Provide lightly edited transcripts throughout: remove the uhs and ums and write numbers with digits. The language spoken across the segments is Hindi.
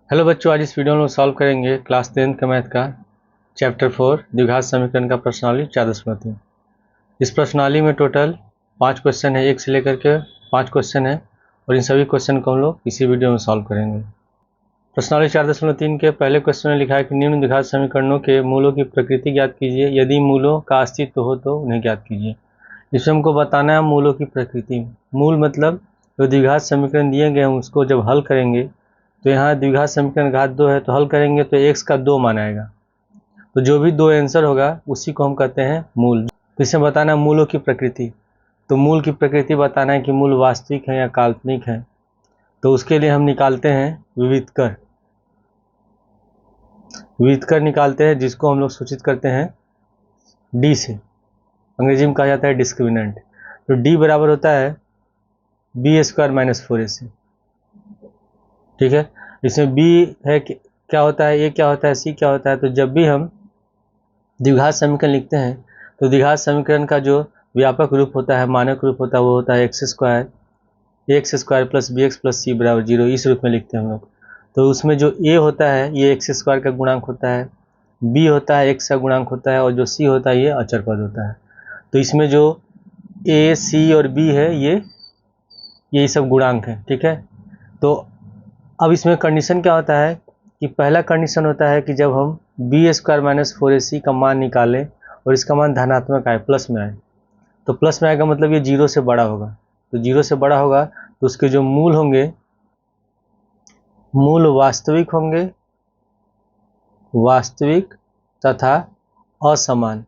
हेलो बच्चों, आज इस वीडियो में सॉल्व करेंगे क्लास 10th का मैथ का चैप्टर 4 द्विघात समीकरण का प्रश्नावली 4.3। इस प्रश्नावली में टोटल 5 क्वेश्चन है, 1 से लेकर के 5 क्वेश्चन है और इन सभी क्वेश्चन को हम लोग इसी वीडियो में सॉल्व करेंगे। प्रश्नावली 4.3 के पहले क्वेश्चन में लिखा है कि निम्न द्विघात समीकरणों के मूलों की प्रकृति ज्ञात कीजिए, यदि मूलों का अस्तित्व हो तो उन्हें ज्ञात कीजिए। इसमें हमको बताना है मूलों की प्रकृति। मूल मतलब जो द्विघात समीकरण दिए गए हैं उसको जब हल करेंगे तो यहाँ द्विघात समीकरण घात 2 है तो हल करेंगे तो x का 2 मान आएगा। तो जो भी 2 आंसर होगा उसी को हम कहते हैं मूल। तो इसमें बताना है मूलों की प्रकृति। तो मूल की प्रकृति बताना है कि मूल वास्तविक है या काल्पनिक है। तो उसके लिए हम निकालते हैं विविधकर। विविधकर निकालते हैं जिसको हम लोग सूचित करते हैं d से। अंग्रेजी में कहा जाता है डिस्क्रिमिनेंट। तो d बराबर होता है b² - 4ac। ठीक है, इसमें b है क्या होता है, a क्या होता है, c क्या होता है। तो जब भी हम द्विघात समीकरण लिखते हैं तो द्विघात समीकरण का जो व्यापक रूप होता है, मानक रूप होता है, वो होता है x² + bx + c = 0। इस रूप में लिखते हैं हम लोग। तो उसमें जो a होता है ये x² का गुणांक होता है, b होता है x का गुणांक होता है और जो c होता है ये अचर पद होता है। तो इसमें जो a, c और b है ये सब गुणांक है। ठीक है, तो अब इसमें कंडीशन क्या होता है कि पहला कंडीशन होता है कि जब हम b² - 4ac का मान निकालें और इसका मान धनात्मक आए, प्लस में आए। तो प्लस में आएगा मतलब ये 0 से बड़ा होगा। तो 0 से बड़ा होगा तो उसके जो मूल होंगे, मूल वास्तविक होंगे, वास्तविक तथा असमान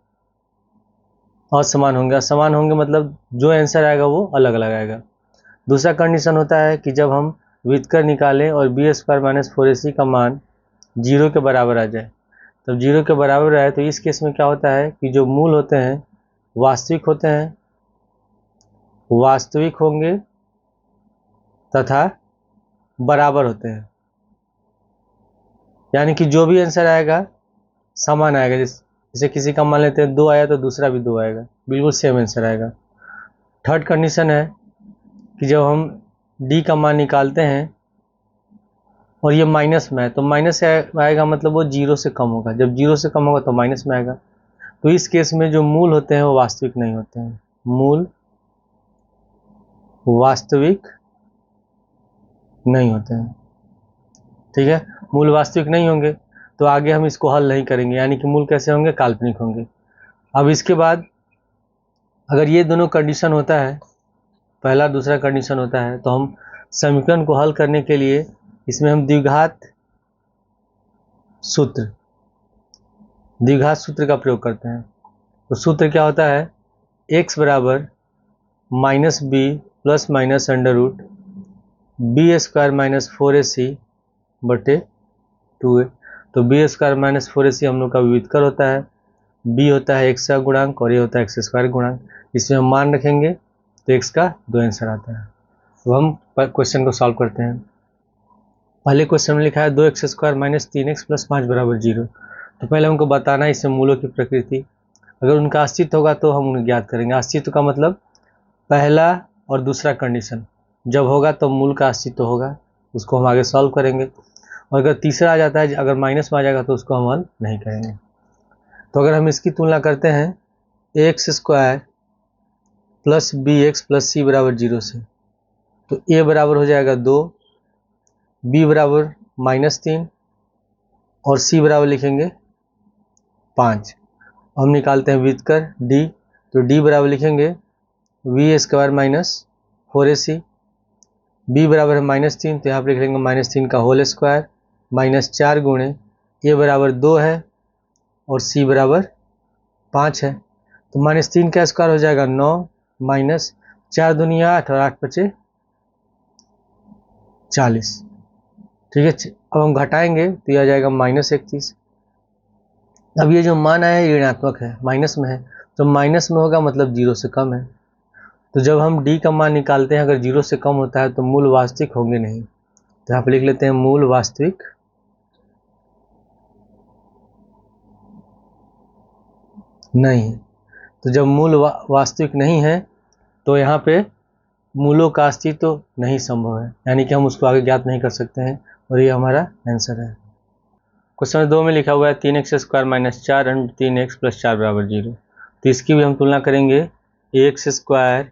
होंगे। असमान होंगे मतलब जो आंसर आएगा वो अलग अलग आएगा। दूसरा कंडीशन होता है कि जब हम विविधकर निकालें और b² - 4ac का मान 0 के बराबर आ जाए। तब 0 के बराबर आए तो इस केस में क्या होता है कि जो मूल होते हैं वास्तविक होते हैं, वास्तविक होंगे तथा बराबर होते हैं। यानी कि जो भी आंसर आएगा समान आएगा। जैसे किसी का मान लेते हैं 2 आया तो दूसरा भी 2 आएगा, बिल्कुल सेम आंसर आएगा। थर्ड कंडीशन है कि जब हम d का मान निकालते हैं और ये माइनस में है तो माइनस से आएगा मतलब वो 0 से कम होगा। जब 0 से कम होगा तो माइनस में आएगा। तो इस केस में जो मूल होते हैं वो वास्तविक नहीं होते हैं। मूल वास्तविक नहीं होते हैं। ठीक है, मूल वास्तविक नहीं होंगे तो आगे हम इसको हल नहीं करेंगे, यानी कि मूल कैसे होंगे, काल्पनिक होंगे। अब इसके बाद अगर ये दोनों कंडीशन होता है, पहला दूसरा कंडीशन होता है, तो हम समीकरण को हल करने के लिए इसमें हम द्विघात सूत्र का प्रयोग करते हैं। तो सूत्र क्या होता है, x बराबर -b + √b² - 4ac बटे 2a। तो b² - 4ac हम लोग का विविधकर होता है, b होता है x का गुणांक और a होता है x² गुणांक। इसमें हम मान रखेंगे तो x का 2 आंसर आता है। तो हम क्वेश्चन को सॉल्व करते हैं। पहले क्वेश्चन में लिखा है 2x² - 3x + 5 = 0। तो पहले हमको बताना है इसमें मूलों की प्रकृति। अगर उनका अस्तित्व होगा तो हम उन्हें ज्ञात करेंगे। अस्तित्व का मतलब पहला और दूसरा कंडीशन जब होगा तो मूल का अस्तित्व होगा, उसको हम आगे सॉल्व करेंगे। और अगर तीसरा आ जाता है, अगर माइनस में आ जाएगा तो उसको हम हल नहीं करेंगे। तो अगर हम इसकी तुलना करते हैं x² + bx + c = 0 से, तो a बराबर हो जाएगा 2, b बराबर -3 और c बराबर लिखेंगे 5। हम निकालते हैं विविधकर d। तो d बराबर लिखेंगे v² - 4ac, b बराबर है -3 तो यहाँ पर लिख लेंगे -3 का होल स्क्वायर -4 गुणे a बराबर 2 है और c बराबर 5 है। तो -3 का स्क्वायर हो जाएगा 9 -4 दूनी 8 और 8 × 5 = 40। ठीक है, अब हम घटाएंगे तो यह आ जाएगा -31। अब ये जो मान आया है ऋणात्मक है, माइनस में है। तो माइनस में होगा मतलब 0 से कम है। तो जब हम d का मान निकालते हैं अगर 0 से कम होता है तो मूल वास्तविक होंगे नहीं। तो यहाँ पर लिख लेते हैं मूल वास्तविक नहीं है। तो जब मूल वास्तविक नहीं है तो यहाँ पे मूलों का अस्तित्व नहीं संभव है, यानी कि हम उसको आगे ज्ञात नहीं कर सकते हैं। और ये हमारा आंसर है। क्वेश्चन 2 में लिखा हुआ है 3x² minus 4 under 3x plus 4 बराबर 0। तो इसकी भी हम तुलना करेंगे ax²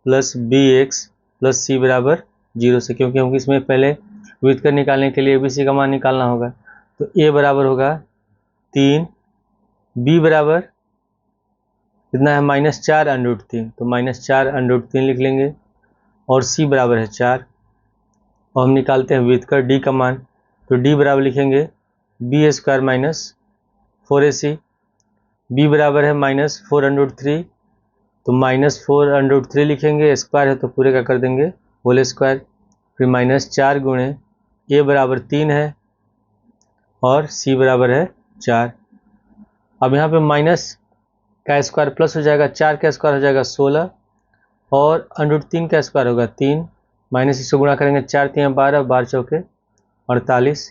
plus bx plus c बराबर 0 से, क्योंकि हमको इसमें पहले व्युत्क्रम निकालने के लिए bc का मान निकालना होगा। तो a बराबर होगा 3, b बराबर कितना है -4 अंडर 3, तो -4 अंडर 3 लिख लेंगे, और c बराबर है 4। और हम निकालते हैं व्युत्क्रम d का मान, तो d बराबर लिखेंगे b² माइनस 4ac, b बराबर है -4 अंडर 3, तो -4 अंडर 3 लिखेंगे, स्क्वायर है तो पूरे का कर देंगे होल स्क्वायर, फिर -4 गुणे a बराबर 3 है और c बराबर है 4। अब यहाँ पे माइनस का स्क्वायर प्लस हो जाएगा, 4 का स्क्वायर हो जाएगा 16, और अंडर 3 का स्क्वायर होगा 3, माइनस इससे गुणा करेंगे 4 3 12, 12 चौके 48,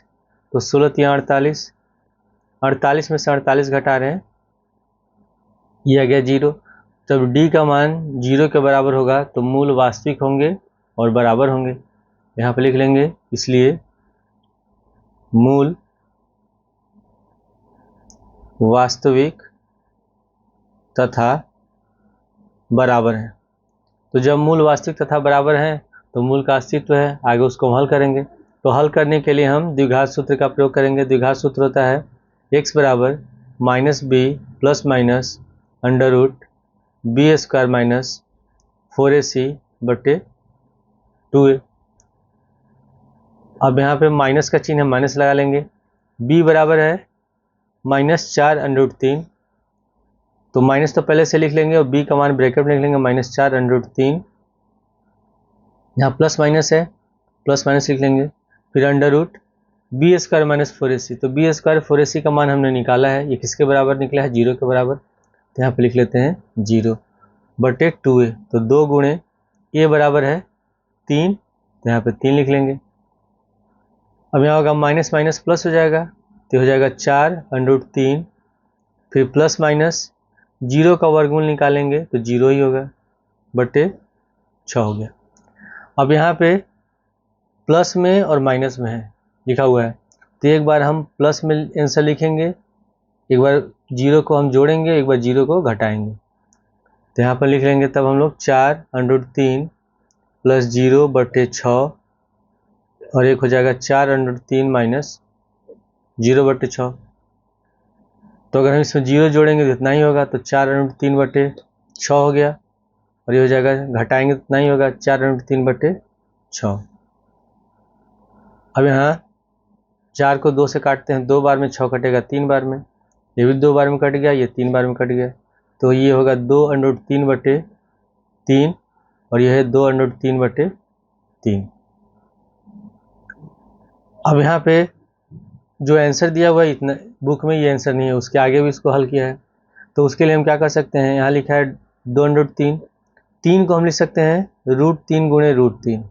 तो 16 3 48, 48 में से 48 घटा रहे हैं, ये आ गया 0। जब d का मान 0 के बराबर होगा तो मूल वास्तविक होंगे और बराबर होंगे, यहाँ पे लिख लेंगे, इसलिए मूल वास्तविक तथा बराबर है। तो जब मूल वास्तविक तथा बराबर हैं तो मूल का अस्तित्व है, आगे उसको हम हल करेंगे। तो हल करने के लिए हम द्विघात सूत्र का प्रयोग करेंगे। द्विघात सूत्र होता है x बराबर -b plus minus under root b² minus 4ac बटे 2a। अब यहाँ पे माइनस का चिन्ह है, माइनस लगा लेंगे। b बराबर है -4 अंडर 3, तो माइनस तो पहले से लिख लेंगे और b का मान ब्रैकेट में लिख लेंगे -4 अंडर 3, यहाँ प्लस माइनस है, प्लस माइनस लिख लेंगे, फिर under root b² minus 4ac, तो b² 4ac का मान हमने निकाला है, ये किसके बराबर निकला है 0 के बराबर, तो यहाँ पे लिख लेते हैं 0 बटे 2a, तो 2 गुणे a बराबर है 3, तो यहाँ पे 3 लिख लेंगे। अब यहाँ होगा माइनस माइनस प्लस हो जाएगा, तो हो जाएगा 4 अंडर 3, फिर प्लस माइनस 0 का वर्गमूल निकालेंगे तो 0 ही होगा, बटे 6 हो गया। अब यहाँ पे प्लस में और माइनस में है लिखा हुआ है, तो एक बार हम प्लस में आंसर लिखेंगे, एक बार 0 को हम जोड़ेंगे, एक बार 0 को घटाएंगे, तो यहाँ पर लिख लेंगे तब हम लोग 4 अंडर 3 प्लस 0 बटे 6, और एक हो जाएगा 4 अंडर 3 माइनस 0 बटे 6। तो अगर हम इसमें 0 जोड़ेंगे तो इतना ही होगा, तो 4 अंडर 3 बटे 6 हो गया, और ये हो जाएगा घटाएंगे तो इतना ही होगा 4 अंडर 3 बटे 6। अब यहाँ 4 को 2 से काटते हैं, 2 बार में 6 कटेगा 3 बार में, ये भी 2 बार में कट गया, ये 3 बार में कट गया, तो ये होगा 2 अंडर 3 बटे 3, और यह है 2 अंडर 3 बटे 3। अब यहाँ पे जो आंसर दिया हुआ है इतना बुक में ये आंसर नहीं है, उसके आगे भी इसको हल किया है, तो उसके लिए हम क्या कर सकते हैं, यहाँ लिखा है 2 अंडर 3, 3 को हम लिख सकते हैं √3 गुणे √3,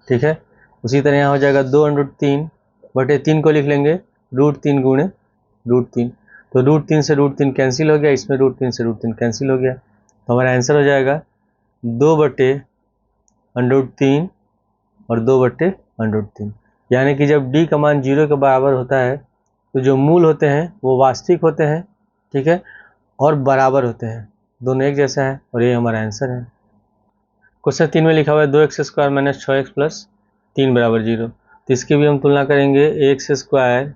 ठीक है। उसी तरह यहाँ हो जाएगा 2 अंडर 3 बटे 3 को लिख लेंगे √3 गुणे √3, तो √3 से √3 कैंसिल हो गया, इसमें √3 से √3 कैंसिल हो गया, तो हमारा आंसर हो जाएगा 2 बटे अंडर 3 और 2 बटे अंडर 3। यानी कि जब d का मान 0 के बराबर होता है तो जो मूल होते हैं वो वास्तविक होते हैं, ठीक है, और बराबर होते हैं, दोनों एक जैसा है, और ये हमारा आंसर है। क्वेश्चन 3 में लिखा हुआ है 2x² माइनस 6x प्लस 3 बराबर 0। तो इसकी भी हम तुलना करेंगे ax²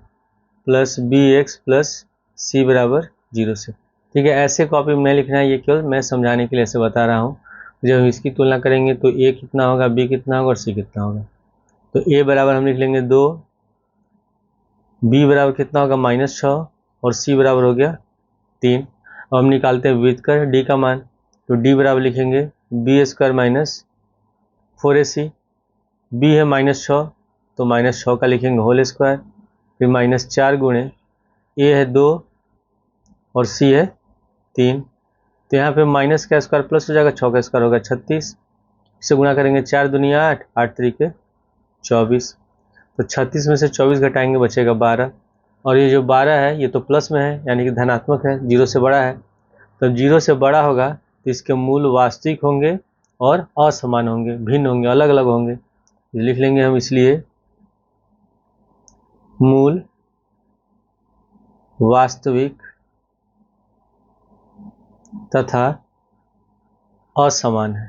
plus bx plus c बराबर 0 से, ठीक है। ऐसे कॉपी में नहीं लिखना है, ये केवल मैं समझाने के लिए ऐसे बता रहा हूँ। जब हम इसकी तुलना करेंगे तो a कितना होगा, b कितना होगा और c कितना होगा। तो a बराबर हम लिख लेंगे 2, b बराबर कितना होगा -6, और c बराबर हो गया 3। अब हम निकालते हैं व्युत्क्रम d का मान, तो d बराबर लिखेंगे b² माइनस 4ac, b है -6 तो -6 का लिखेंगे होल स्क्वायर, फिर -4 गुणे a है 2 और c है 3, तो यहाँ पे माइनस का स्क्वायर प्लस हो जाएगा, 6 का स्क्वायर होगा 36, इससे गुणा करेंगे 4 दूनी 8, 8 तरीके 24, तो 36 में से 24 घटाएंगे बचेगा 12, और ये जो 12 है ये तो प्लस में है यानी कि धनात्मक है, 0 से बड़ा है, तो 0 से बड़ा होगा तो इसके मूल वास्तविक होंगे और असमान होंगे, भिन्न होंगे, अलग अलग होंगे, लिख लेंगे हम, इसलिए मूल वास्तविक तथा असमान है।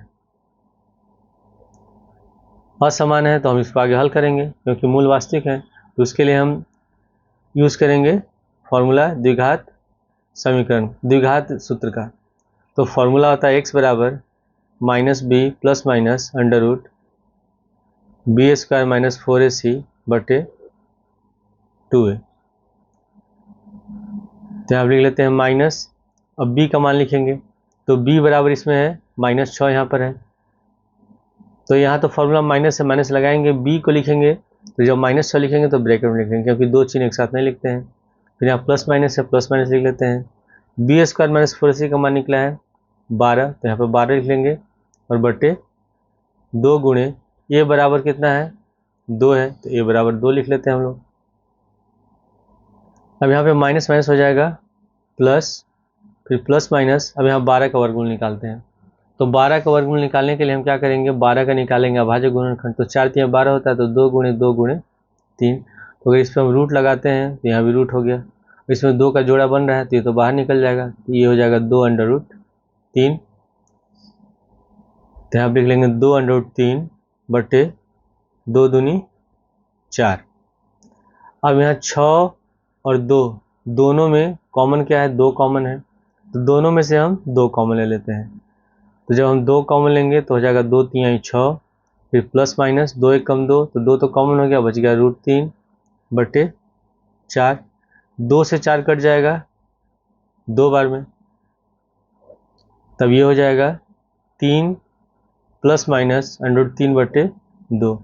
असमान है तो हम इसको आगे हल करेंगे, क्योंकि मूल वास्तविक है तो उसके लिए हम यूज करेंगे फॉर्मूला द्विघात समीकरण, द्विघात सूत्र का। तो फॉर्मूला होता है x बराबर minus B plus minus under root B square minus 4ac बटे 2a। तो यहाँ लिख लेते हैं माइनस, अब b का मान लिखेंगे तो b बराबर इसमें है -6 यहाँ पर है, तो यहाँ तो फॉर्मूला माइनस से माइनस लगाएंगे, b को लिखेंगे तो जब -6 लिखेंगे तो ब्रैकेट में लिखेंगे, क्योंकि दो चिन्ह एक साथ नहीं लिखते हैं। फिर यहाँ प्लस माइनस है, प्लस माइनस लिख लेते हैं। बी स्क्वायर माइनस 4ac का मान निकला है 12, तो यहाँ पर 12 लिख लेंगे और बटे 2 गुणे a बराबर कितना है 2 है, तो a बराबर 2 लिख लेते हैं हम लोग। अब यहाँ पे माइनस माइनस हो जाएगा प्लस, फिर प्लस माइनस, अब यहाँ 12 का वर्गमूल निकालते हैं। तो 12 का वर्गमूल निकालने के लिए हम क्या करेंगे, 12 का निकालेंगे अभाज्य गुणनखंड, तो 4 3 12 होता है, तो 2 गुणे 2 गुणे 3। तो अगर इस पर हम रूट लगाते हैं तो यहाँ भी रूट हो गया, इसमें 2 का जोड़ा बन रहा है तो ये तो बाहर निकल जाएगा, तो ये हो जाएगा 2 अंडर रूट 3। तो यहाँ लिख लेंगे 2 अंडर रूट 3 बटे 2 दूनी 4। अब यहाँ 6 और 2 दोनों में कॉमन क्या है, 2 कॉमन है, तो दोनों में से हम 2 कॉमन ले लेते हैं। तो जब हम 2 कॉमन लेंगे तो हो जाएगा 2 3 6, फिर प्लस माइनस 2 1 कम 2, तो 2 तो कॉमन हो गया, बच गया रूट 3 बटे 4। 2 से 4 कट जाएगा 2 बार में, तब ये हो जाएगा 3 प्लस माइनस अंडर रूट 3 बटे 2।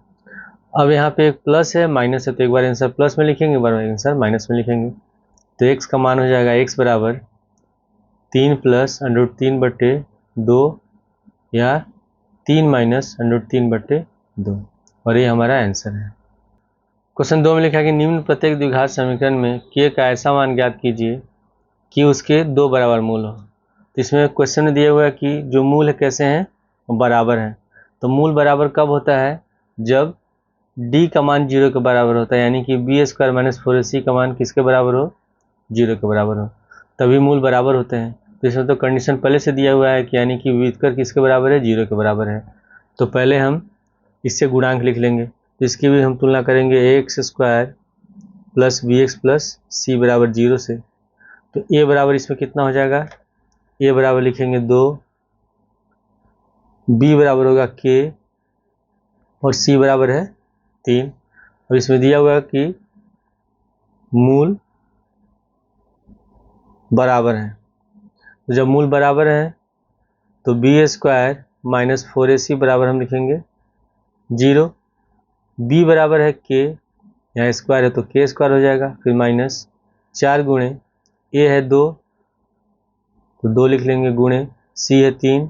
अब यहाँ पे एक प्लस है माइनस है, तो एक बार आंसर प्लस में लिखेंगे, एक बार आंसर माइनस में लिखेंगे। तो x का मान हो जाएगा x बराबर 3 प्लस अंडर रूट 3 बटे 2 या 3 माइनस अंडर रूट 3 बटे 2, और ये हमारा आंसर है। क्वेश्चन 2 में लिखा है कि निम्न प्रत्येक द्विघात समीकरण में k का ऐसा मान ज्ञात कीजिए कि उसके 2 बराबर मूल हो। तो इसमें क्वेश्चन में दिया हुआ है कि जो मूल है कैसे हैं, बराबर हैं। तो मूल बराबर कब होता है, जब d का मान 0 के बराबर होता है, यानी कि बी स्क्वायर माइनस 4ac का मान किसके बराबर हो, 0 के बराबर हो, तभी मूल बराबर होते हैं। तो इसमें तो कंडीशन पहले से दिया हुआ है कि यानी कि व्युत्कर किसके बराबर है, 0 के बराबर है। तो पहले हम इससे गुणांक लिख लेंगे, तो इसकी भी हम तुलना करेंगे x square plus b x plus c बराबर 0 से। तो ए बराबर इसमें कितना हो जाएगा, ए बराबर लिखेंगे 2, बी बराबर होगा के और सी बराबर है 3। अब इसमें दिया हुआ है कि मूल बराबर है, तो जब मूल बराबर है तो बी स्क्वायर माइनस 4ac बराबर हम लिखेंगे 0, बी बराबर है के, यहाँ स्क्वायर है तो के स्क्वायर हो जाएगा, फिर माइनस 4 गुणे ए है 2 तो 2 लिख लेंगे, गुणे सी है 3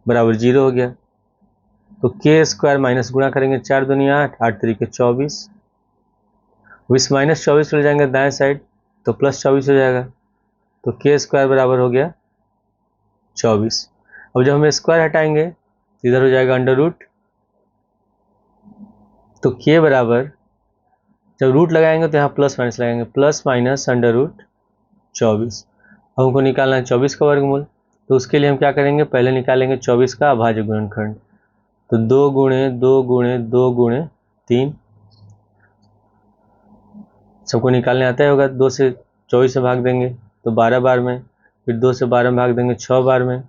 बराबर 0 हो गया। तो के स्क्वायर माइनस गुणा करेंगे 4 दूनी 8, 8 तरीके 24, इस माइनस 24 ले जाएंगे दाएं साइड तो प्लस 24 हो जाएगा, तो के स्क्वायर बराबर हो गया 24। अब जब हम स्क्वायर हटाएंगे तो इधर हो जाएगा अंडर रूट, तो के बराबर जब रूट लगाएंगे तो यहाँ प्लस माइनस लगाएंगे, प्लस माइनस अंडर रूट 24। अब हमको निकालना है 24 का वर्गमूल, तो उसके लिए हम क्या करेंगे, पहले निकालेंगे 24 का अभाज्य गुणनखंड, तो 2 गुणे 2 गुणे 2 गुणे 3, सबको निकालने आता ही होगा। 2 से 24 से भाग देंगे तो 12 बार में, फिर 2 से 12 में भाग देंगे 6 बार में,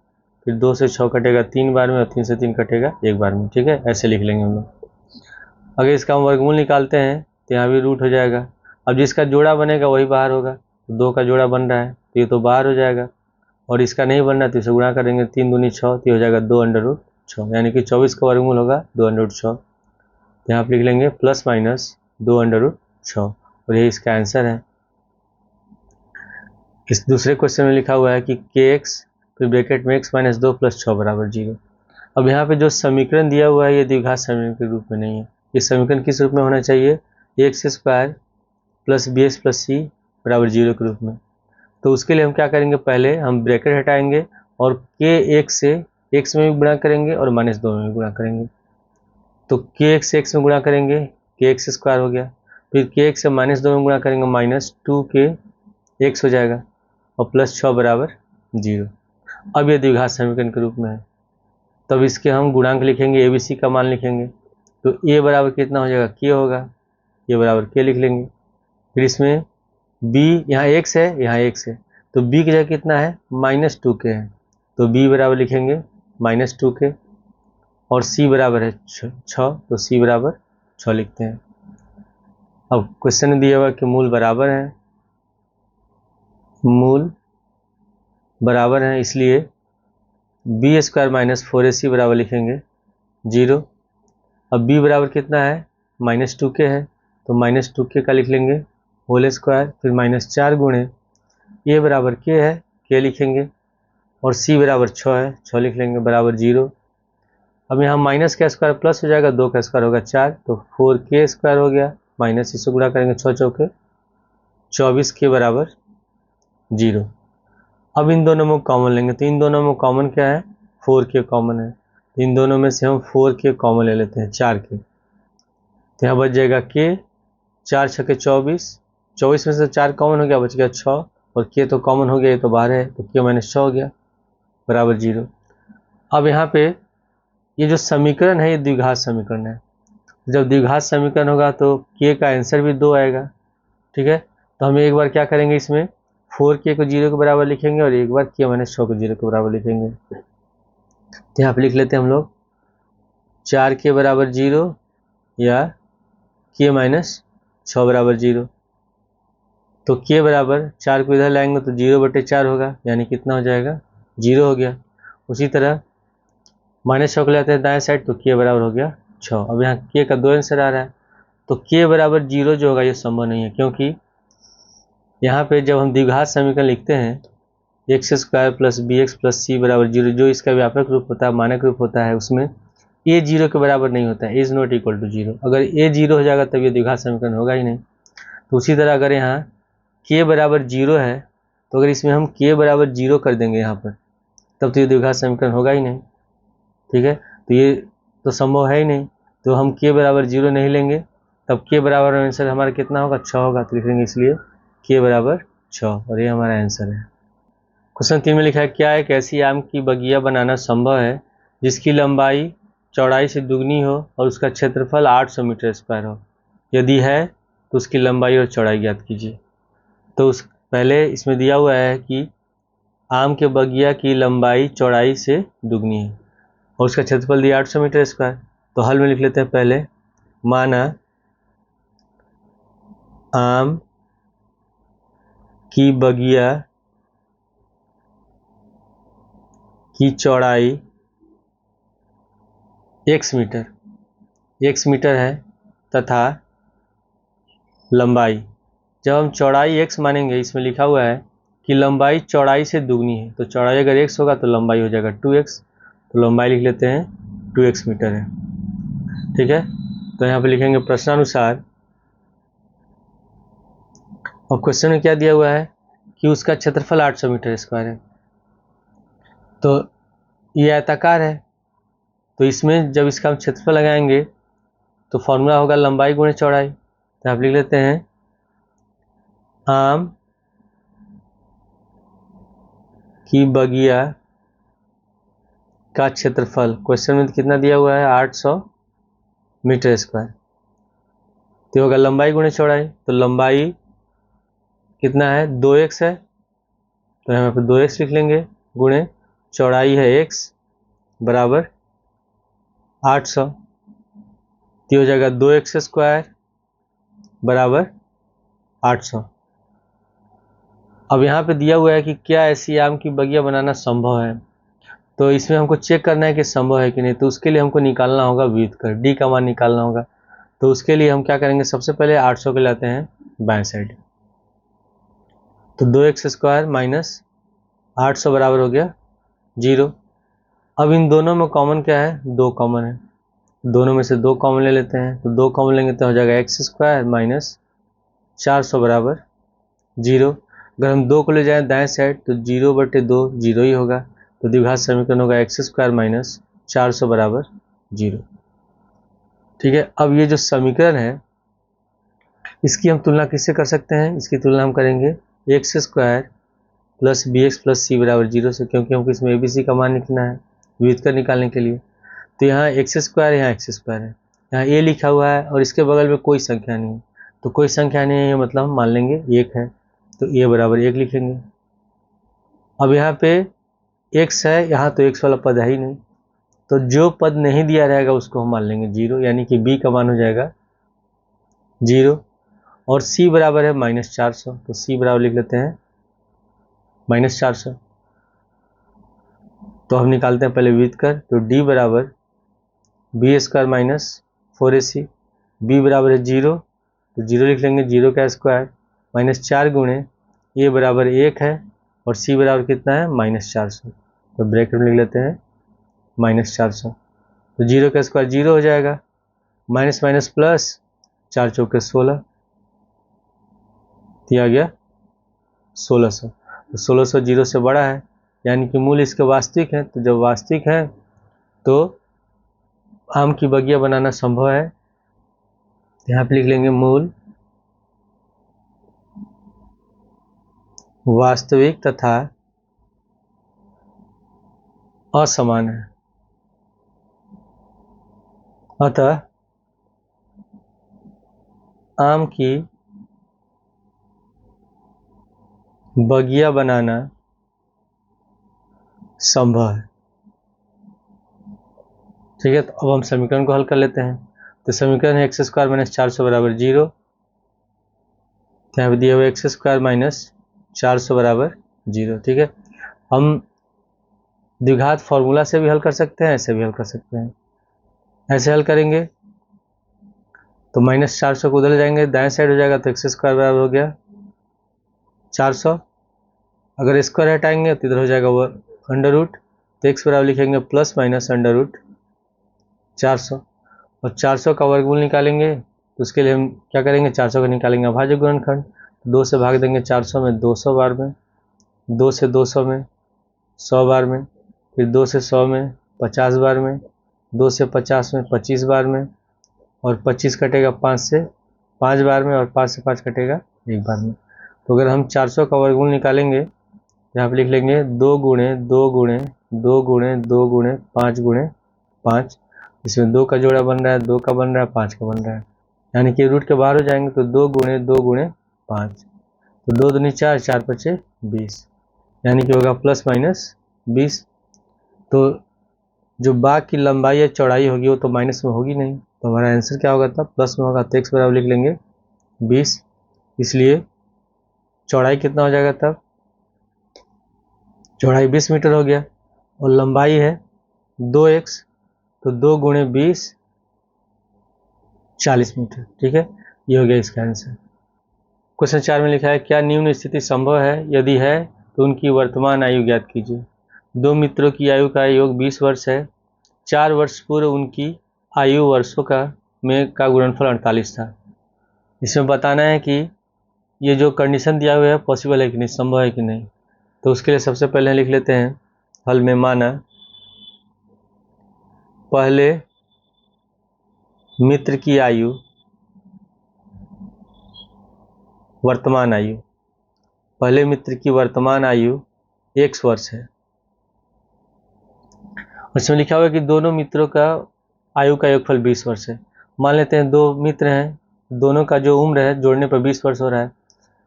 फिर 2 से 6 कटेगा 3 बार में और 3 से 3 कटेगा 1 बार में, ठीक है, ऐसे लिख लेंगे हम लोग। अगर इसका हम वर्गमूल निकालते हैं तो यहाँ भी रूट हो जाएगा। अब जिसका जोड़ा बनेगा वही बाहर होगा, तो 2 का जोड़ा बन रहा है तो ये तो बाहर हो जाएगा, और इसका नहीं बन रहा तो इसे गुणा करेंगे 3 दूनी 6, तो हो जाएगा 2 अंडर रूट 6, यानी कि 24 का वर्गमूल होगा 2 अंडर रूट 6। तो यहाँ पर लिख लेंगे प्लस माइनस 2 अंडर रूट 6, और यही इसका आंसर है। इस दूसरे क्वेश्चन में लिखा हुआ है कि के एक्स फिर ब्रैकेट में x माइनस 2 प्लस 6 बराबर 0। अब यहाँ पे जो समीकरण दिया हुआ है ये द्विघात समीकरण के रूप में नहीं है, ये समीकरण किस रूप में होना चाहिए, x square plus b x plus c बराबर 0 के रूप में। तो उसके लिए हम क्या करेंगे, पहले हम ब्रैकेट हटाएंगे और के एक्स से एक्स में भी गुणा करेंगे और -2 में भी गुणा करेंगे। तो के एक्स से एक्स में गुणा करेंगे, के एक्स स्क्वायर हो गया, फिर के एक्स से -2 में गुणा करेंगे -2k(x) हो जाएगा और +6 बराबर 0। अब ये द्विघात समीकरण के रूप में है, तब इसके हम गुणांक लिखेंगे, ABC का मान लिखेंगे। तो a बराबर कितना हो जाएगा, k होगा, ये बराबर k लिख लेंगे। फिर इसमें b, यहाँ x है, यहाँ x है, तो b की जगह कितना है, -2k है, तो b बराबर लिखेंगे -2k, और c बराबर है 6, तो c बराबर 6 लिखते हैं। अब क्वेश्चन में दिया हुआ कि मूल बराबर है, मूल बराबर है, इसलिए b² - 4ac बराबर लिखेंगे 0। अब b बराबर कितना है, -2k है, तो -2k का लिख लेंगे होल स्क्वायर, फिर -4 गुणे a बराबर k है, k लिखेंगे, और c बराबर 6 है, 6 लिख लेंगे बराबर 0। अब यहाँ माइनस का स्क्वायर प्लस हो जाएगा, 2 का स्क्वायर होगा 4, तो 4k² हो गया, माइनस इससे गुणा करेंगे 6 चौके 24k बराबर 0। अब इन दोनों में कॉमन लेंगे, तो इन दोनों में कॉमन क्या है, 4k कॉमन है, इन दोनों में से हम 4k कॉमन ले लेते हैं, 4k, तो यहाँ बच जाएगा k, 4 छके 24, 24 में से 4 कॉमन हो गया, बच गया 6, और k तो कॉमन हो गया, ये तो बाहर है, तो k - 6 हो गया बराबर 0। अब यहाँ पे ये जो समीकरण है, ये द्विघात समीकरण है। जब द्विघात समीकरण होगा तो k का आंसर भी 2 आएगा, ठीक है। तो हम एक बार क्या करेंगे, इसमें 4k को 0 के बराबर लिखेंगे, और एक बार k - 6 को 0 के बराबर लिखेंगे। तो यहाँ पे लिख लेते हैं हम लोग 4k बराबर 0 या k - 6 बराबर 0। तो k बराबर 4 को इधर लाएंगे तो 0/4 होगा, यानी कितना हो जाएगा, 0 हो गया। उसी तरह -6 को लाते हैं दाएं साइड, तो k बराबर हो गया 6। अब यहाँ k का 2 आंसर आ रहा है, तो k बराबर 0 जो होगा ये संभव नहीं है, क्योंकि यहाँ पे जब हम द्विघात समीकरण लिखते हैं x² + bx + c बराबर 0, जो इसका व्यापक रूप होता है, मानक रूप होता है, उसमें a 0 के बराबर नहीं होता है, इज नॉट इक्वल टू 0। अगर a 0 हो जाएगा तब ये द्विघात समीकरण होगा ही नहीं। तो उसी तरह अगर यहाँ k बराबर 0 है, तो अगर इसमें हम k बराबर 0 कर देंगे यहाँ पर, तब तो ये द्विघात समीकरण होगा ही नहीं, ठीक है। तो ये तो संभव है ही नहीं, तो हम k बराबर 0 नहीं लेंगे, तब k बराबर आंसर हमारा कितना होगा, 6 होगा, तो लिख लेंगे इसलिए k बराबर 6, और ये हमारा आंसर है। क्वेश्चन 3 में लिखा है, क्या एक ऐसी आम की बगिया बनाना संभव है जिसकी लंबाई चौड़ाई से दुगनी हो और उसका क्षेत्रफल 800 मीटर स्क्वायर हो? यदि है तो उसकी लंबाई और चौड़ाई ज्ञात कीजिए। तो पहले इसमें दिया हुआ है कि आम के बगिया की लंबाई चौड़ाई से दुगनी है और उसका क्षेत्रफल दिया 800 मीटर स्क्वायर। तो हल में लिख लेते हैं पहले, माना आम की बगिया की चौड़ाई x मीटर है तथा लंबाई, जब हम चौड़ाई x मानेंगे, इसमें लिखा हुआ है कि लंबाई चौड़ाई से दुगनी है, तो चौड़ाई अगर x होगा तो लंबाई हो जाएगा 2x, तो लंबाई लिख लेते हैं 2x मीटर है, ठीक है। तो यहाँ पे लिखेंगे प्रश्नानुसार, और क्वेश्चन में क्या दिया हुआ है कि उसका क्षेत्रफल 800 मीटर स्क्वायर है, तो ये आयताकार है, तो इसमें जब इसका हम क्षेत्रफल लगाएंगे तो फॉर्मूला होगा लंबाई गुणे चौड़ाई। तो आप लिख लेते हैं आम की बगिया का क्षेत्रफल, क्वेश्चन में कितना दिया हुआ है, 800 मीटर स्क्वायर, तो होगा लंबाई गुणे चौड़ाई, तो लंबाई कितना है, 2x है, तो यहाँ पे 2x लिख लेंगे, गुणे चौड़ाई है x बराबर 800, तो हो जाएगा 2x² बराबर 800। अब यहाँ पे दिया हुआ है कि क्या ऐसी आम की बगिया बनाना संभव है, तो इसमें हमको चेक करना है कि संभव है कि नहीं। तो उसके लिए हमको निकालना होगा व्युत्क्रम, डी का मान निकालना होगा। तो उसके लिए हम क्या करेंगे, सबसे पहले 800 के लाते हैं बाएं साइड, तो 2x² माइनस 800 बराबर हो गया 0। अब इन दोनों में कॉमन क्या है, 2 कॉमन है, दोनों में से 2 कॉमन ले लेते हैं, तो 2 कॉमन लेंगे तो हो जाएगा x² माइनस 400 बराबर 0। अगर हम 2 को ले जाएं दाएं साइड तो 0/2 0 ही होगा, तो द्विघात समीकरण होगा x² माइनस 400 बराबर 0, ठीक है। अब ये जो समीकरण है इसकी हम तुलना किससे कर सकते हैं? इसकी तुलना हम करेंगे x square plus b x plus c बराबर 0 से, क्योंकि हमको इसमें ए बी सी का मान निकालना है व्युत्क्रम निकालने के लिए। तो यहाँ एक्स स्क्वायर, यहाँ एक्स स्क्वायर है, यहाँ ए लिखा हुआ है और इसके बगल में कोई संख्या नहीं है, तो कोई संख्या नहीं है मतलब हम मान लेंगे 1 है, तो ए बराबर 1 लिखेंगे। अब यहाँ पे एक्स है, यहाँ तो एक्स वाला पद है ही नहीं, तो जो पद नहीं दिया रहेगा उसको हम मान लेंगे 0, यानी कि बी का मान हो जाएगा 0। और सी बराबर है -400, तो सी बराबर लिख लेते हैं -400। तो हम निकालते हैं पहले व्युत्क्रम, तो डी बराबर B square minus 4ac, B बराबर है 0, तो 0 लिख लेंगे, 0 का स्क्वायर -4 गुणे ए बराबर 1 है और सी बराबर कितना है -400, तो ब्रैकेट में लिख लेते हैं -400। तो 0 का स्क्वायर 0 हो जाएगा, माइनस माइनस प्लस 4 चौके 16, दिया गया 1600। तो 1600 0 से बड़ा है, यानी कि मूल इसके वास्तविक है, तो जब वास्तविक है तो आम की बगिया बनाना संभव है। यहाँ पे लिख लेंगे मूल वास्तविक तथा असमान है, अतः आम की बगिया बनाना संभव है। ठीक है, तो अब हम समीकरण को हल कर लेते हैं। तो समीकरण है एक्स स्क्वायर माइनस 400 बराबर 0, यहाँ पे दिया हुआ एक्स स्क्वायर माइनस 400 बराबर 0। ठीक है, हम द्विघात फॉर्मूला से भी हल कर सकते हैं, ऐसे भी हल कर सकते हैं। ऐसे हल करेंगे तो -400 को उधर जाएंगे, दाएं साइड हो जाएगा, तो एक्स स्क्वायर बराबर हो गया 400। अगर स्क्वायर हटाएंगे तो इधर हो जाएगा वो अंडर रूट, तो एक्स बराबर लिखेंगे प्लस माइनस अंडर रूट 400। और 400 का वर्गमूल निकालेंगे, तो उसके लिए हम क्या करेंगे, 400 का निकालेंगे अभाज्य गुणनखंड, 2 से भाग देंगे 400 में 200 बार में, 2 से 200 में 100 बार में, फिर 2 से 100 में 50 बार में, 2 से 50 में 25 बार में, और 25 कटेगा 5 से 5 बार में, और 5 से 5 कटेगा 1 बार में। तो अगर हम 400 का वर्गमूल निकालेंगे, यहाँ पे लिख लेंगे 2 गुणे 2 गुणे 2 गुणे 2 गुणे 5 गुणे 5, इसमें 2 का जोड़ा बन रहा है, 2 का बन रहा है, 5 का बन रहा है, यानी कि रूट के बाहर हो जाएंगे, तो 2 गुणे 2 गुणे 5, तो 2 दूनी 4, 4 पचे 20, यानी कि होगा प्लस माइनस 20। तो जो बाग की लंबाई या चौड़ाई होगी वो तो माइनस में होगी नहीं, तो हमारा आंसर क्या होगा तब, प्लस में होगा। तो एक्स बराबर लिख लेंगे 20, इसलिए चौड़ाई कितना हो जाएगा तब, चौड़ाई 20 मीटर हो गया, और लंबाई है 2x, तो 2 गुणे 20 40 मीटर। ठीक है, ये हो गया इसका आंसर। क्वेश्चन 4 में लिखा है, क्या निम्न स्थिति संभव है, यदि है तो उनकी वर्तमान आयु ज्ञात कीजिए। 2 मित्रों की आयु का योग 20 वर्ष है, 4 वर्ष पूर्व उनकी आयु वर्षों का गुणनफल 48 था। इसमें बताना है कि ये जो कंडीशन दिया हुआ है पॉसिबल है कि नहीं, संभव है कि नहीं। तो उसके लिए सबसे पहले लिख लेते हैं हल में, माना पहले मित्र की आयु वर्तमान आयु, पहले मित्र की वर्तमान आयु x वर्ष है। उसमें लिखा हुआ है कि दोनों मित्रों का आयु का योगफल 20 वर्ष है। मान लेते हैं 2 मित्र हैं, दोनों का जो उम्र है जोड़ने पर 20 वर्ष हो रहा है।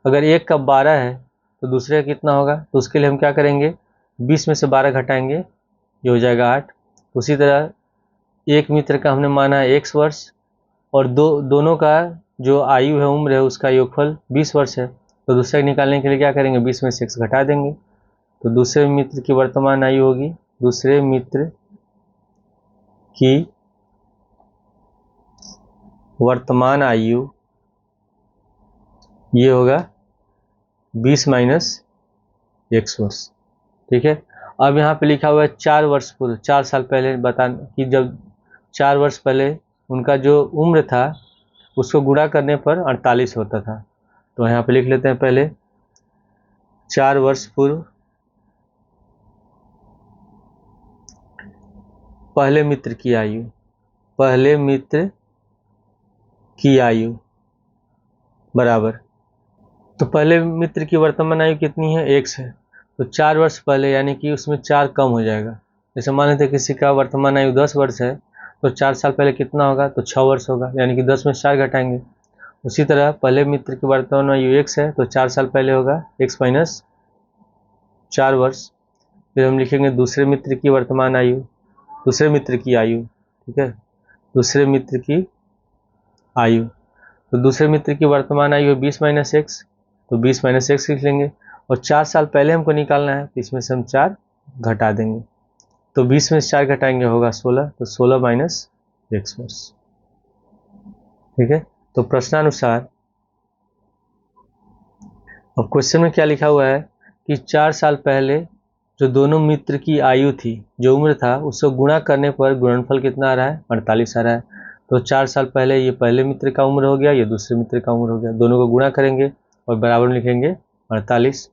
अगर एक का 12 है तो दूसरे का कितना होगा, तो उसके लिए हम क्या करेंगे, 20 में से 12 घटाएंगे, ये हो जाएगा 8। उसी तरह एक मित्र का हमने माना है x वर्ष, और दोनों का जो आयु है, उम्र है, उसका योगफल 20 वर्ष है, तो दूसरे निकालने के लिए क्या करेंगे, 20 में से x घटा देंगे, तो दूसरे मित्र की वर्तमान आयु होगी, दूसरे मित्र की वर्तमान आयु ये होगा 20 माइनस x वर्ष। ठीक है, अब यहाँ पे लिखा हुआ है 4 वर्ष पूर्व, 4 साल पहले बता कि जब 4 वर्ष पहले उनका जो उम्र था उसको गुणा करने पर 48 होता था। तो यहाँ पे लिख लेते हैं पहले 4 वर्ष पूर्व पहले मित्र की आयु, पहले मित्र की आयु बराबर, तो पहले मित्र की वर्तमान आयु कितनी है, x है, तो 4 वर्ष पहले यानी कि उसमें 4 कम हो जाएगा। जैसे मान लेते किसी का वर्तमान आयु 10 वर्ष है तो 4 साल पहले कितना होगा, तो 6 वर्ष होगा, यानी कि 10 में 4 घटाएंगे। उसी तरह पहले मित्र की वर्तमान आयु x है तो 4 साल पहले होगा x माइनस 4 वर्ष। फिर हम लिखेंगे दूसरे मित्र की वर्तमान आयु, दूसरे मित्र की आयु, ठीक है, दूसरे मित्र की आयु, तो दूसरे मित्र की वर्तमान आयु है 20 माइनस एक्स, तो 20 माइनस एक्स लिख लेंगे। और 4 साल पहले हमको निकालना है तो इसमें से हम 4 घटा देंगे, तो 20 में से 4 घटाएंगे होगा 16, तो 16 माइनस एक्स वर्ष, ठीक है। तो प्रश्नानुसार अब क्वेश्चन में क्या लिखा हुआ है कि 4 साल पहले जो दोनों मित्र की आयु थी, जो उम्र था, उसको गुणा करने पर गुणनफल कितना आ रहा है, 48 आ रहा है। तो 4 साल पहले ये पहले मित्र का उम्र हो गया, ये दूसरे मित्र का उम्र हो गया, दोनों को गुणा करेंगे और बराबर में लिखेंगे 48।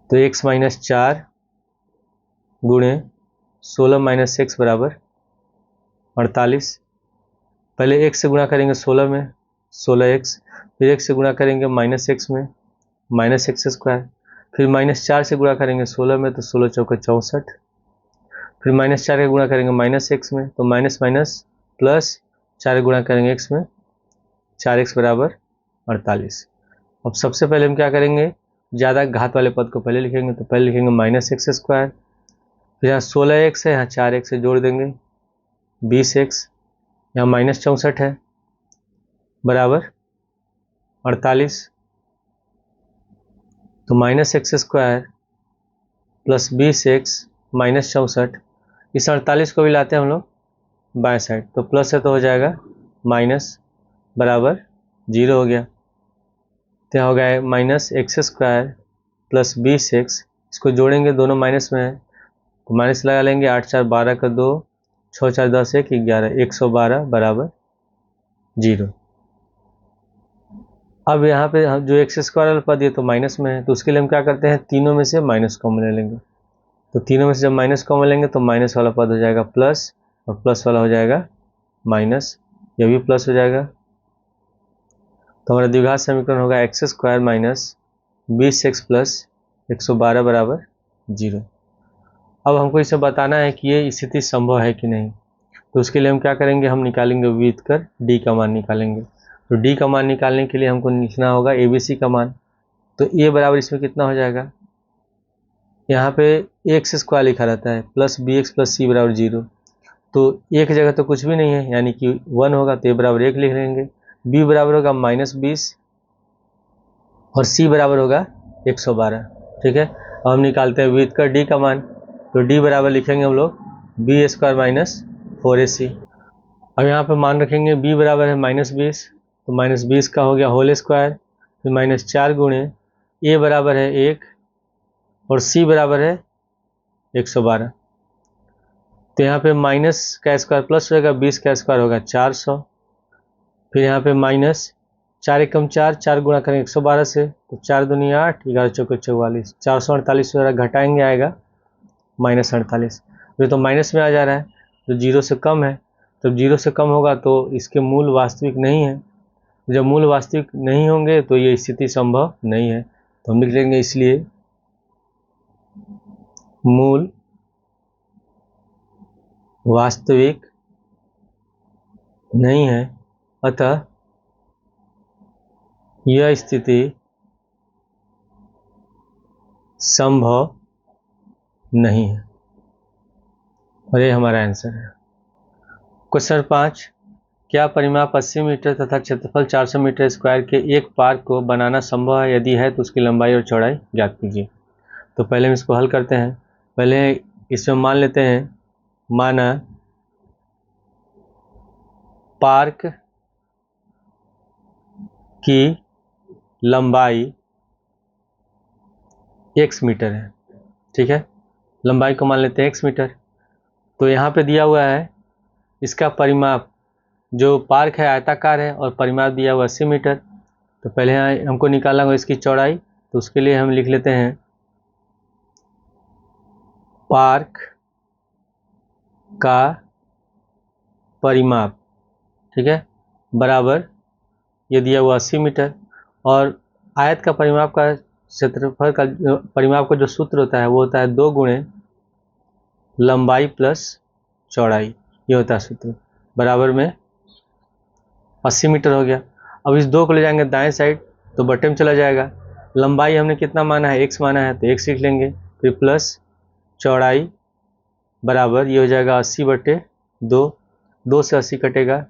तो x माइनस 4 गुणे 16 माइनस एक्स बराबर 48। पहले x से गुणा करेंगे 16 में, 16x, फिर x से गुणा करेंगे माइनस एक्स में, माइनस एक्स स्क्वायर, फिर माइनस 4 से गुणा करेंगे 16 में, तो 16 चौके 64, फिर माइनस 4 का गुणा करेंगे माइनस एक्स में, तो माइनस माइनस प्लस 4 गुणा करेंगे एक्स में, 4x बराबर 48। अब सबसे पहले हम क्या करेंगे, ज़्यादा घात वाले पद को पहले लिखेंगे, तो पहले लिखेंगे माइनस एक्स स्क्वायर, फिर यहाँ 16x है, यहाँ 4x से जोड़ देंगे 20x, यहाँ माइनस 64 है बराबर 48, तो minus x square plus 20x minus 64, इस 48 को भी लाते हैं हम लोग बाएं साइड, तो प्लस है तो हो जाएगा माइनस बराबर 0 हो गया। तो यहाँ हो गया minus x square plus 20x, इसको जोड़ेंगे, दोनों माइनस में है तो माइनस लगा लेंगे, 8 4 12 का 2, 6 4 10 1 11, 112 बराबर 0। अब यहाँ पे जो एक्स स्क्वायर वाला पद ये तो माइनस में है, तो उसके लिए हम क्या करते हैं, तीनों में से माइनस कॉमन ले लेंगे, तो तीनों में से जब माइनस कॉमन लेंगे तो माइनस वाला पद हो जाएगा प्लस और प्लस वाला हो जाएगा माइनस, यह भी प्लस हो जाएगा। तो हमारा द्विघात समीकरण होगा x square minus 20x plus 112 बराबर 0। अब हमको इसे बताना है कि ये स्थिति संभव है कि नहीं, तो उसके लिए हम क्या करेंगे, हम निकालेंगे व्युत्कर डी का मान निकालेंगे। तो डी का मान निकालने के लिए हमको लिखना होगा ABC का मान, तो ए बराबर इसमें कितना हो जाएगा, यहाँ पे एक्स स्क्वायर लिखा रहता है प्लस BX प्लस C बराबर 0, तो एक जगह तो कुछ भी नहीं है यानी कि 1 होगा, तो ए बराबर 1 लिख लेंगे, बी बराबर होगा माइनस 20 और सी बराबर होगा 112, ठीक है। अब हम निकालते हैं व्युत्कर डी का मान, तो डी बराबर लिखेंगे हम लोग बी स्क्वायर माइनस 4AC। अब यहाँ पे मान रखेंगे बी बराबर है माइनस 20, तो माइनस 20 का हो गया होल स्क्वायर, फिर माइनस 4 गुणे ए बराबर है 1 और सी बराबर है 112, तो यहाँ पे माइनस का स्क्वायर प्लस होगा, 20 का स्क्वायर होगा 400, फिर यहाँ पे माइनस 4 एकम 4, 4 गुणा करेंगे 112 से, तो 4 दूनी 8, 11 चौके 44, 448 वगैरह घटाएंगे आएगा माइनस 48, ये तो माइनस में आ जा रहा है, तो 0 से कम है, तो 0 से कम होगा तो इसके मूल वास्तविक नहीं है, जब मूल वास्तविक नहीं होंगे तो ये स्थिति संभव नहीं है, तो हम लिख लेंगे इसलिए मूल वास्तविक नहीं है, अतः यह स्थिति संभव नहीं है, और ये हमारा आंसर है। क्वेश्चन 5, क्या परिमाप 80 मीटर तथा क्षेत्रफल 400 मीटर स्क्वायर के एक पार्क को बनाना संभव है, यदि है तो उसकी लंबाई और चौड़ाई ज्ञात कीजिए। तो पहले हम इसको हल करते हैं, पहले इसमें मान लेते हैं, माना पार्क की लंबाई x मीटर है, ठीक है, लंबाई को मान लेते हैं x मीटर। तो यहाँ पे दिया हुआ है इसका परिमाप, जो पार्क है आयताकार है और परिमाप दिया हुआ 80 मीटर, तो पहले यहाँ हमको निकालना होगा इसकी चौड़ाई, तो उसके लिए हम लिख लेते हैं पार्क का परिमाप, ठीक है, बराबर ये दिया हुआ 80 मीटर, और आयत का परिमाप का क्षेत्रफल का परिमाप का जो सूत्र होता है वो होता है 2 गुणे लंबाई प्लस चौड़ाई, ये होता है सूत्र, बराबर में 80 मीटर हो गया। अब इस 2 को ले जाएंगे दाएं साइड तो बटे में चला जाएगा। लंबाई हमने कितना माना है, x माना है, तो x लिख लेंगे, फिर प्लस चौड़ाई बराबर ये हो जाएगा 80/2, 2 से 80 कटेगा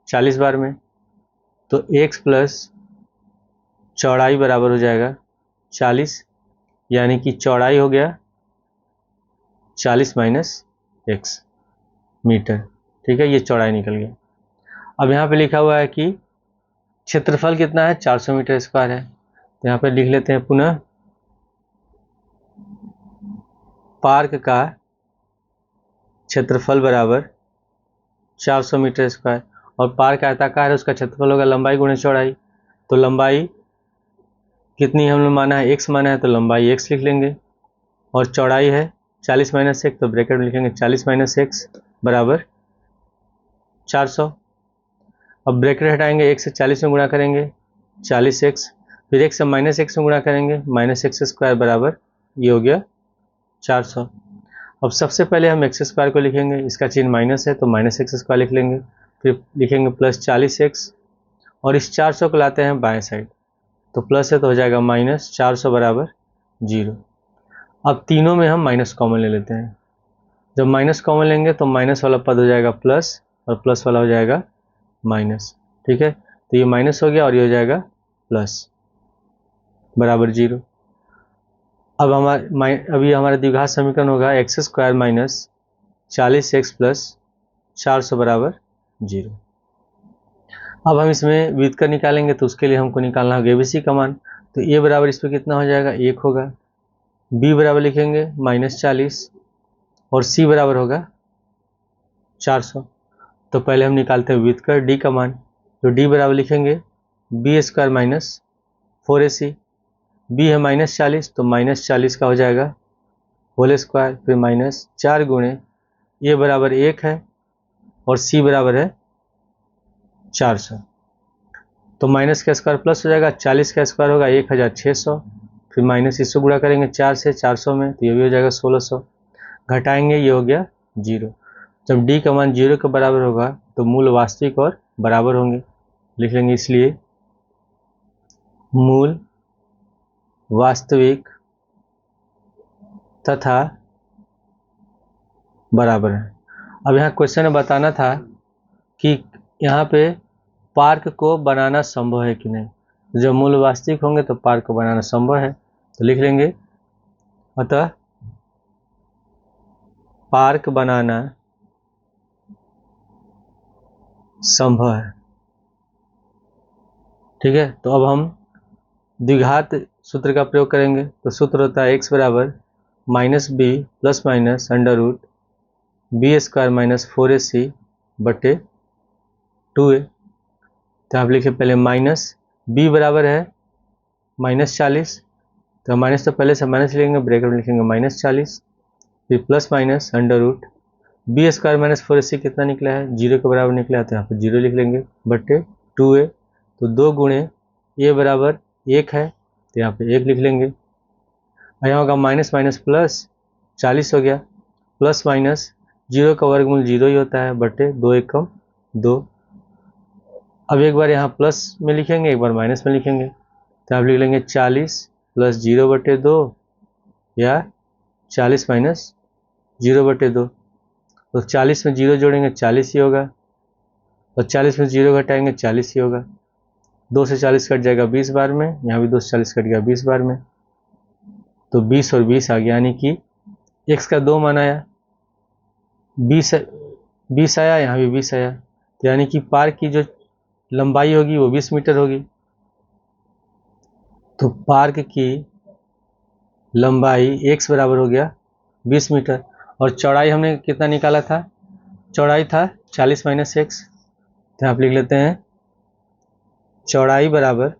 40 बार में, तो x प्लस चौड़ाई बराबर हो जाएगा 40, यानी कि चौड़ाई हो गया 40 माइनस x मीटर। ठीक है, ये चौड़ाई निकल गया। अब यहाँ पे लिखा हुआ है कि क्षेत्रफल कितना है, 400 मीटर स्क्वायर है, तो यहाँ पे लिख लेते हैं पुनः पार्क का क्षेत्रफल बराबर 400 मीटर स्क्वायर, और पार्क आयताकार है, उसका क्षेत्रफल होगा लंबाई गुणे चौड़ाई। तो लंबाई कितनी हमने माना है, x माना है, तो लंबाई x लिख लेंगे, और चौड़ाई है 40 माइनस x, तो ब्रैकेट में लिखेंगे 40 माइनस x बराबर 400। अब ब्रैकेट हटाएंगे, x से 40 में गुणा करेंगे 40x, फिर x से माइनस x में गुणा करेंगे माइनस x स्क्वायर बराबर ये हो गया 400। अब सबसे पहले हम x स्क्वायर को लिखेंगे, इसका चिन्ह माइनस है तो माइनस x स्क्वायर लिख लेंगे, फिर लिखेंगे प्लस 40x, और इस 400 को लाते हैं बाएं साइड, तो प्लस है तो हो जाएगा माइनस 400 बराबर 0। अब तीनों में हम माइनस कॉमन ले लेते हैं, जब माइनस कॉमन लेंगे तो माइनस वाला पद हो जाएगा प्लस, और प्लस वाला हो जाएगा माइनस। ठीक है, तो ये माइनस हो गया और ये हो जाएगा प्लस बराबर 0। अब अभी हमारा द्विघात समीकरण होगा x square minus 40x plus 400 बराबर 0। अब हम इसमें व्युत्क्रम निकालेंगे, तो उसके लिए हमको निकालना होगा एबीसी का मान, तो ए बराबर इस पर कितना हो जाएगा, 1 होगा, बी बराबर लिखेंगे -40, और सी बराबर होगा 400। तो पहले हम निकालते हैं व्युत्क्रम डी का मान, तो डी बराबर लिखेंगे B square minus 4ac, B है -40, तो -40 का हो जाएगा होल स्क्वायर, फिर -4 गुणे ए बराबर 1 है, और सी बराबर है 400, तो माइनस का स्क्वायर प्लस हो जाएगा, 40 का स्क्वायर होगा 1600, फिर माइनस इससे गुणा करेंगे 4 से 400 में, तो ये भी हो जाएगा 1600, घटाएंगे ये हो गया 0। जब डी का मान 0 के बराबर होगा तो मूल वास्तविक और बराबर होंगे, लिख लेंगे, इसलिए मूल वास्तविक तथा बराबर है। अब यहाँ क्वेश्चन में बताना था कि यहाँ पे पार्क को बनाना संभव है कि नहीं, जब मूल वास्तविक होंगे तो पार्क को बनाना संभव है, तो लिख लेंगे अतः पार्क बनाना संभव है। ठीक है, तो अब हम द्विघात सूत्र का प्रयोग करेंगे, तो सूत्र होता है x बराबर -b plus minus under root B square minus 4ac बटे 2a। तो आप लिखे पहले माइनस b बराबर है -40, तो माइनस तो पहले से माइनस लिखेंगे, ब्रैकेट में लिखेंगे -40, फिर plus minus under root B square minus 4ac कितना निकला है, 0 के बराबर निकला है, तो यहाँ पर 0 लिख लेंगे बटे 2a, तो 2 गुणे a बराबर 1 है, तो यहाँ पे 1 लिख लेंगे, और यहाँ होगा माइनस माइनस प्लस 40 हो गया, प्लस माइनस 0 का वर्गमूल 0 ही होता है, बटे 2 एकम 2। अब एक बार यहाँ प्लस में लिखेंगे, एक बार माइनस में लिखेंगे, तो आप लिख लेंगे 40 प्लस 0 बटे 2, या 40 माइनस 0 बटे 2, तो 40 में 0 जोड़ेंगे 40 ही होगा, और 40 में 0 घटाएंगे 40 ही होगा, 2 से 40 कट जाएगा 20 बार में, यहाँ भी 2 से 40 कट गया 20 बार में, तो 20 और 20 आ गया, यानी कि x का 2 मान आया, 20 आया, यहाँ भी 20 आया, तो यानी कि पार्क की जो लंबाई होगी वो 20 मीटर होगी। तो पार्क की लंबाई x बराबर हो गया 20 मीटर, और चौड़ाई हमने कितना निकाला था, चौड़ाई था 40 माइनस x, तो आप लिख लेते हैं चौड़ाई बराबर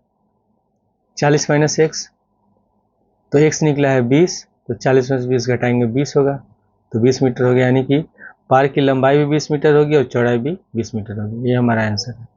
40 माइनस x, तो x निकला है 20, तो 40 में से 20 घटाएंगे 20 होगा, तो 20 मीटर हो गया, यानी कि पार्क की लंबाई भी 20 मीटर होगी और चौड़ाई भी 20 मीटर होगी। ये हमारा आंसर है।